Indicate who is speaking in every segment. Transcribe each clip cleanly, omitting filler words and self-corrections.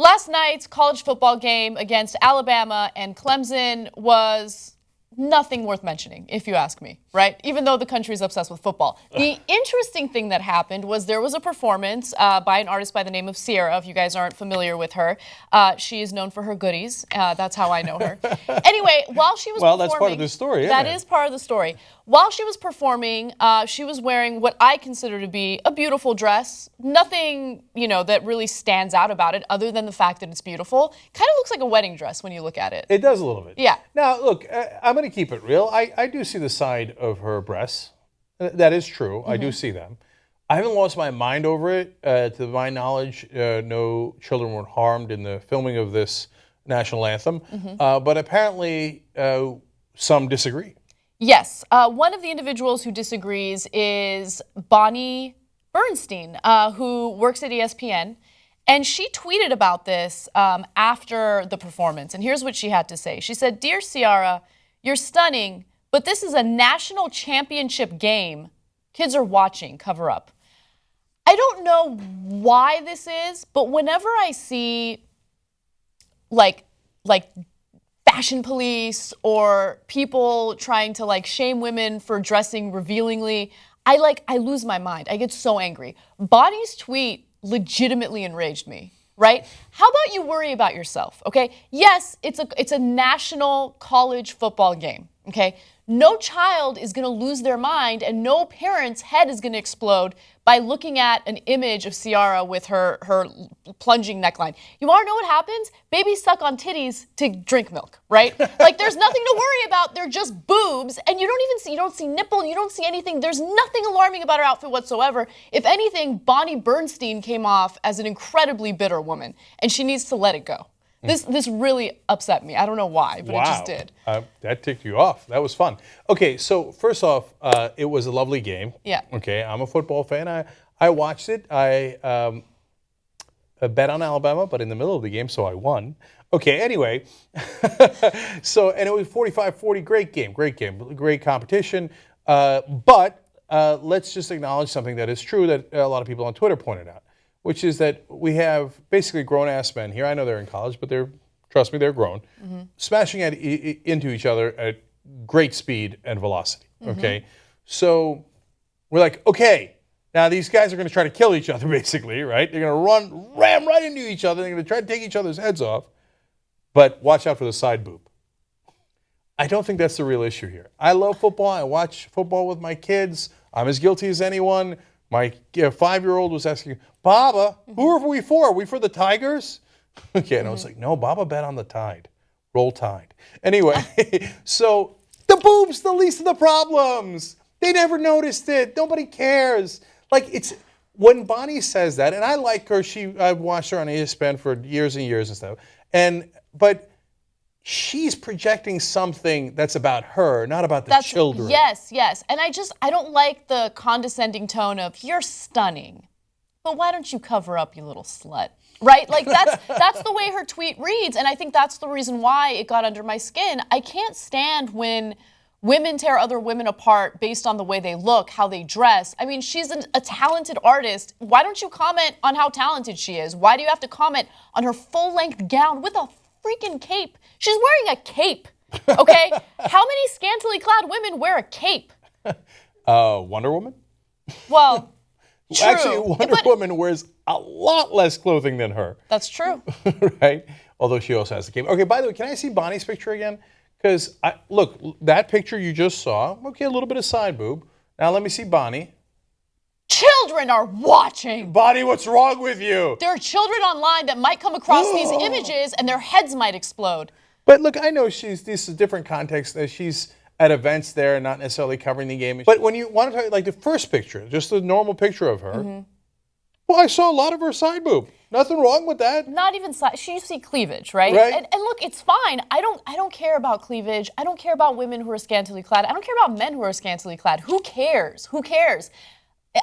Speaker 1: Last night's college football game against Alabama and Clemson was nothing worth mentioning, if you ask me, right? Even though the country is obsessed with football. The interesting thing that happened was there was a performance by an artist by the name of Ciara, if you guys aren't familiar with her. She is known for her goodies. That's how I know her. Anyway, while she was performing...
Speaker 2: Well, that's part of the story, isn't it?
Speaker 1: That is part of the story. While she was performing, she was wearing what I consider to be a beautiful dress. Nothing, that really stands out about it other than the fact that it's beautiful. Kind of looks like a wedding dress when you look at it.
Speaker 2: It does a little bit.
Speaker 1: Yeah.
Speaker 2: Now, look, I'm going to keep it real. I do see the side of her breasts. That is true. Mm-hmm. I do see them. I haven't lost my mind over it. To my knowledge, no children were harmed in the filming of this national anthem. Mm-hmm. But apparently, some disagree.
Speaker 1: Yes. One of the individuals who disagrees is Bonnie Bernstein, who works at ESPN. And she tweeted about this after the performance. And here's what she had to say. She said, "Dear Ciara, you're stunning, but this is a national championship game. Kids are watching. Cover up." I don't know why this is, but whenever I see like fashion police or people trying to shame women for dressing revealingly, I lose my mind. I get so angry. Bonnie's tweet legitimately enraged me, right? How about you worry about yourself, okay? Yes, it's a national college football game, okay? No child is going to lose their mind and no parent's head is going to explode by looking at an image of Ciara with her plunging neckline. You want to know what happens? Babies suck on titties to drink milk, right? There's nothing to worry about. They're just boobs, and you don't see nipple, you don't see anything. There's nothing alarming about her outfit whatsoever. If anything, Bonnie Bernstein came off as an incredibly bitter woman, and she needs to let it go. This really upset me. I don't know why, but It just did.
Speaker 2: That ticked you off. That was fun. Okay, so first off, it was a lovely game.
Speaker 1: Yeah.
Speaker 2: Okay, I'm a football fan. I watched it. I bet on Alabama, but in the middle of the game, so I won. Okay, anyway. And it was 45-40. Great game. Great competition. But let's just acknowledge something that is true that a lot of people on Twitter pointed out, which is that we have basically grown-ass men here. I know they're in college, but trust me, they're grown, smashing into each other at great speed and velocity, okay? So we're like, okay, now these guys are going to try to kill each other, basically, right? They're going to ram right into each other. They're going to try to take each other's heads off, but watch out for the side boob. I don't think that's the real issue here. I love football. I watch football with my kids. I'm as guilty as anyone. My 5-year-old was asking, "Baba, who are we for? Are we for the Tigers?" Okay, and I was like, "No, Baba bet on the Tide. Roll Tide." Anyway, so the boob's the least of the problems. They never noticed it. Nobody cares. It's when Bonnie says that, and I like her. I've watched her on ESPN for years and years and stuff. But she's projecting something that's about her, not about the children.
Speaker 1: Yes. And I don't like the condescending tone of, "You're stunning, but why don't you cover up, you little slut?" Right? That's the way her tweet reads, and I think that's the reason why it got under my skin. I can't stand when women tear other women apart based on the way they look, how they dress. I mean, she's a talented artist. Why don't you comment on how talented she is? Why do you have to comment on her full-length gown with a freaking cape? She's wearing a cape, okay? How many scantily clad women wear a cape?
Speaker 2: Wonder Woman?
Speaker 1: Well, true.
Speaker 2: Actually, Wonder Woman wears a lot less clothing than her.
Speaker 1: That's true.
Speaker 2: Right? Although she also has the cape. Okay, by the way, can I see Bonnie's picture again? Because, look, that picture you just saw, okay, a little bit of side boob. Now let me see Bonnie.
Speaker 1: Children are watching.
Speaker 2: Bonnie, what's wrong with you?
Speaker 1: There are children online that might come across these images and their heads might explode.
Speaker 2: But look, I know this is a different context. She's at events there and not necessarily covering the game. But when you want to talk, the first picture, just the normal picture of her, well, I saw a lot of her side boob. Nothing wrong with that.
Speaker 1: Not even side. You see cleavage, right? And look, it's fine. I don't care about cleavage. I don't care about women who are scantily clad. I don't care about men who are scantily clad. Who cares?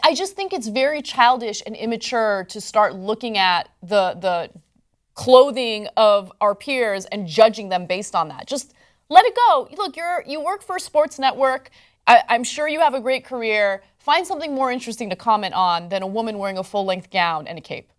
Speaker 1: I just think it's very childish and immature to start looking at the clothing of our peers and judging them based on that. Just let it go. Look, you work for a sports network. I'm sure you have a great career. Find something more interesting to comment on than a woman wearing a full-length gown and a cape.